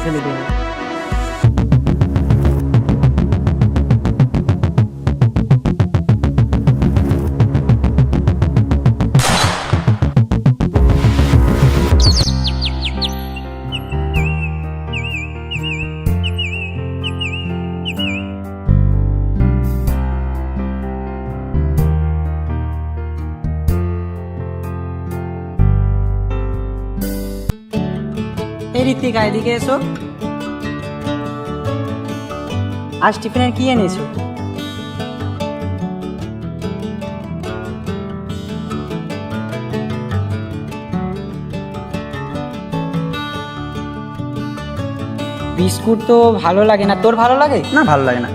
ফেলে দেবো। এই ঋত্বিকা, এদিকে এসো। আজ টিফিনের কি এনেছো? বিস্কুট তো ভালো লাগে না, তোর ভালো লাগে? না, ভালো লাগে না।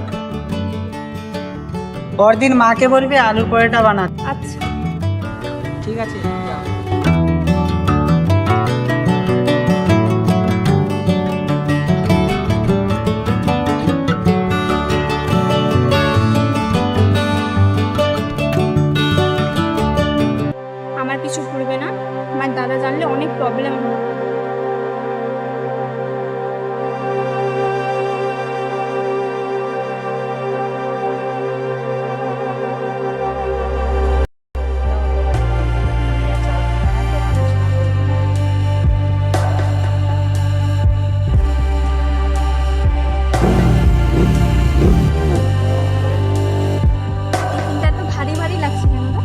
পরদিন মাকে বলবি আলুর পরোটা বানাতে। আচ্ছা। ঠিক আছে, যাও। আমার কিছু পড়বে না, আমার দাদা জানলে অনেক প্রবলেম হবে। টিফিনটা এত ভারী ভারী লাগছে কেন গো?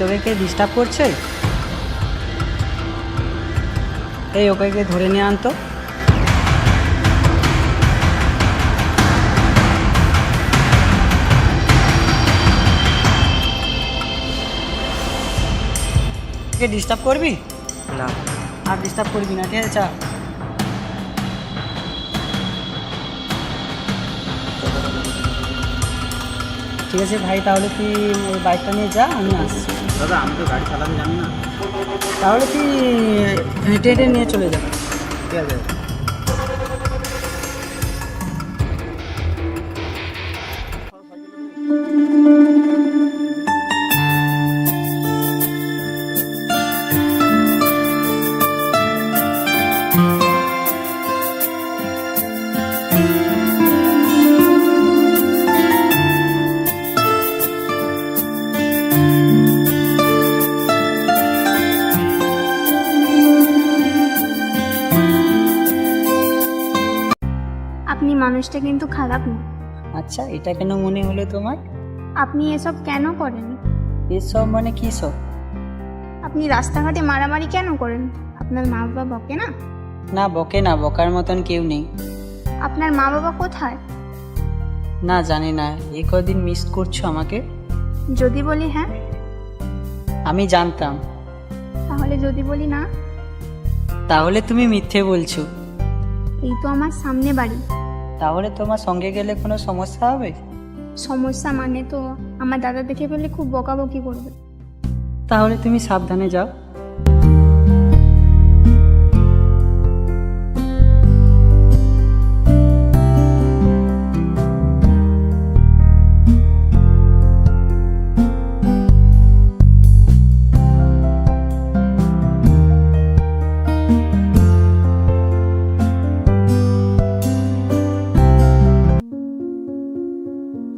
তোকে কে ডিস্টার্ব করছে? এই ওকে ধরে নিয়ে আনতো। ওকে ডিস্টার্ব করবি না। আর ডিস্টার্ব করবি না, ঠিক আছে? চা। ঠিক আছে ভাই, তাহলে তুই ওই বাইকটা নিয়ে যা, আমি আসছি। দাদা, আমি তো গাড়ি চালাতে জানি না। তাহলে তুই হেঁটে হেঁটে নিয়ে চলে যা। ঠিক আছে। আপনি মানুষটা কিন্তু খারাপ না। আচ্ছা, এটা কেন মনে হলো তোমার? আপনি এসব কেন করেন? এসব মানে কি সব? আপনি রাস্তাঘাটে মারামারি কেন করেন? আপনার মা বাবা বকে না? না, বকে না, বকার মতন কেউ নেই। আপনার মা বাবা কোথায়? না, জানি না। এই কদিন মিস করছো আমাকে? যদি বলি হ্যাঁ, আমি জানতাম। তাহলে যদি বলি না? তাহলে তুমি মিথ্যে বলছো। এই তো আমার সামনে বাড়ি। তাহলে তোমার সঙ্গে গেলে কোনো সমস্যা হবে? সমস্যা মানে তো আমার দাদা দেখে ফেললে খুব বকাবকি করবে। তাহলে তুমি সাবধানে যাও।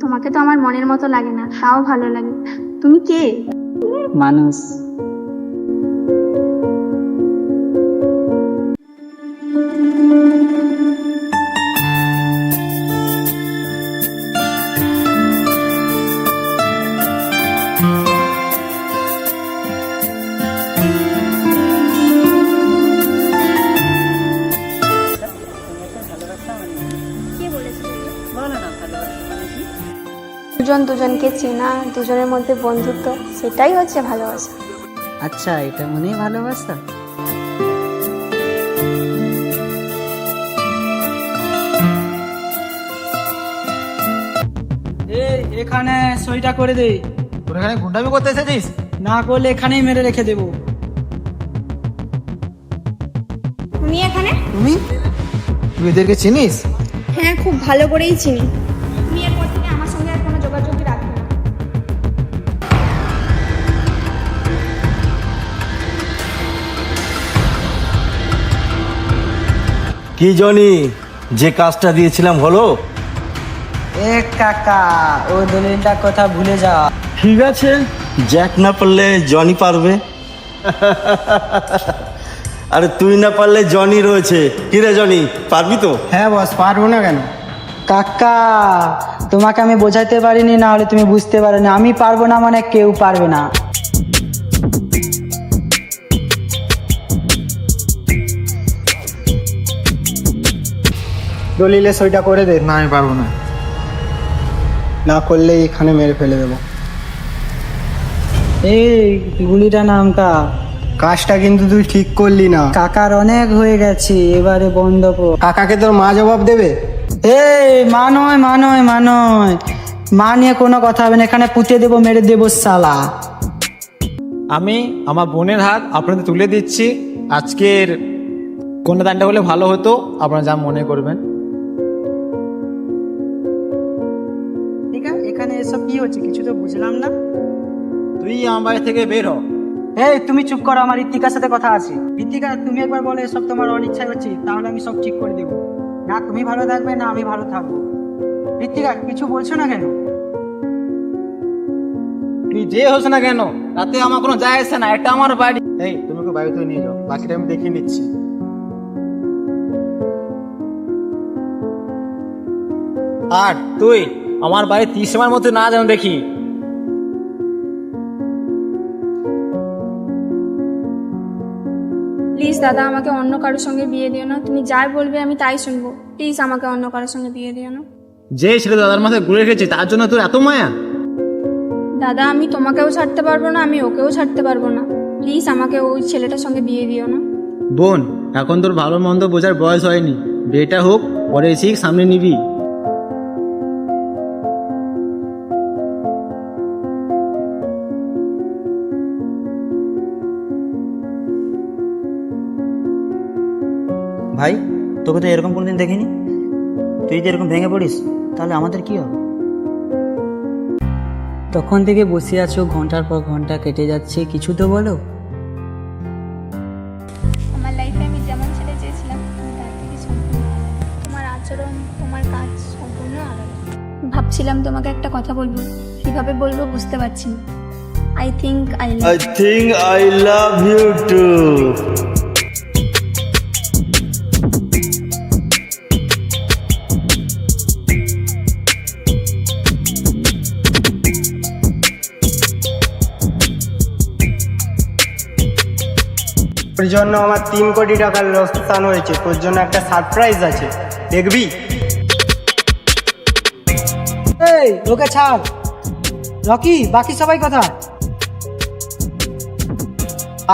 তোমাকে তো আমার মনের মতো লাগে না, তাও ভালো লাগে। তুমি কে? মানুষ। দুজন দুজনকে চেনা, দুজনের মধ্যে বন্ধুত্ব, সেটাই হচ্ছে ভালোবাসা। আচ্ছা, এটা মনেই ভালোবাসা? এখানে সইটা করে দে। তোর এখানে গুন্ডামি করতে এসেছিস? না করলে এখানেই মেরে রেখে দেবো। তুমি এখানে? তুই এদেরকে চিনিস? হ্যাঁ, খুব ভালো করেই চিনি। তুমি এরপর থেকে আমার সঙ্গে আর কোনো যোগাযোগই রাখবে না। কি জনি, যে কাজটা দিয়েছিলাম হলো? এ কাকা, ও দলিলটার কথা ভুলে যা। ঠিক আছে, জ্যাক না পারলে জনি পারবে। আরে তুই না পারলে জনি রয়েছে। কি রে জনি, পারবি তো? হ্যাঁ বস, পারবো না কেন? কাকা, তোমাকে আমি বোঝাইতে পারিনি, না হলে তুমি বুঝতে পারোনি। আমি পারবো না মানে কেউ পারবে না। দলিলে সইটা করে দে। না, আমি পারবো না। না করলে এখানে মেরে ফেলে দেবো। এই গুলিটা নামকা। কাজটা কিন্তু তুই ঠিক করলি না। কাকার অনেক হয়ে গেছে, এবারে বন্ধ কর। কাকাকে তোর মা জবাব দেবে। এই মা নয়, মা নয়, মা নয়, মা নিয়ে কোনো কথা হবে না। এখানে পুঁতে দেবো, মেরে দেবো শালা। আমি আমার বোনের হাত আপনাদের তুলে দিচ্ছি। আজকের কন্যাদানটা হলে ভালো হতো, আপনারা যা মনে করবেন। ঠিক আছে, এখানে এসব কি হচ্ছে কিছু তো বুঝলাম না। তুই আমার বাড়ি থেকে বের হ। এই তুমি চুপ করো, আমার ঋত্বিকার সাথে কথা আছে। ঋত্বিকা, তুমি একবার বলে এসব তোমার অনিচ্ছায় হচ্ছে, তাহলে আমি সব ঠিক করে দেবো। না তুমি ভালো থাকবে, না আমি ভালো থাকবো। ঋত্বিকা, কিছু বলছো না কেন? তুই যে হোস না কেন, তাতে আমার কোনো যায় আসে না, এটা আমার বাড়ি। এই, তুমি ওকে বাড়িতে নিয়ে যাও, বাকিটা আমি দেখিয়ে নিচ্ছি। আর তুই আমার বাড়ি 30 সময়ের মধ্যে না যেন দেখি। প্লিজ দাদা, আমাকে অন্য কারোর সঙ্গে বিয়ে দিও না। তুমি যাই বলবে আমি তাই শুনবো। প্লিজ আমাকে অন্য কারোর সঙ্গে বিয়ে দিও না। যে ছেলে দাদার মাথায় ঘুরে রেখেছে, তার জন্য তোর এত মায়া? দাদা, আমি তোমাকেও ছাড়তে পারবো না, আমি ওকেও ছাড়তে পারবো না। প্লিজ আমাকে ওই ছেলেটার সঙ্গে বিয়ে দিও না। বোন, এখন তোর ভালো মন্দ বোঝার বয়স হয়নি। বিয়েটা হোক, পরে শিখ, সামনে নিবি। ভাই, তোকে তো এরকম কোনোদিন দেখিনি। তুই যদি এরকম ভেঙে পড়িস, তাহলে আমাদের কি হবে? তখন থেকে বসে আছো, ঘন্টার পর ঘন্টা কেটে যাচ্ছে, কিছু তো বলো। আমার লাইফে আমি যেমন ছেলে চেয়েছিলাম, তুমি তার থেকে সম্পূর্ণ আলাদা। তোমার আচরণ, তোমার কাজ সম্পূর্ণ আলাদা। ভাবছিলাম তোমাকে একটা কথা বলবো, কিভাবে বলবো বুঝতে পারছি না। I think I love you too. তোর জন্য আমার 3 কোটি টাকার লোকসান হয়েছে। তোর জন্য একটা সারপ্রাইজ আছে, দেখবি? এই ওকে ছাড়। রকি, বাকি সবাই কথা।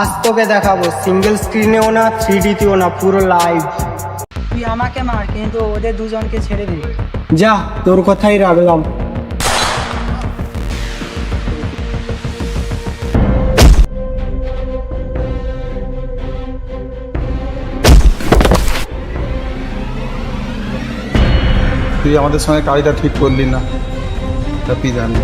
আজ তোকে দেখাবো, সিঙ্গেল স্ক্রিনেও না, 3D-তেও না, পুরো লাইভ। তুই আমাকে মার, কিন্তু ওদের দুজনকে ছেড়ে দিবি। যা, তোর কথাই রাখলাম। তুই আমাদের সঙ্গে কাজটা ঠিক করলি না, তা তুই জানি।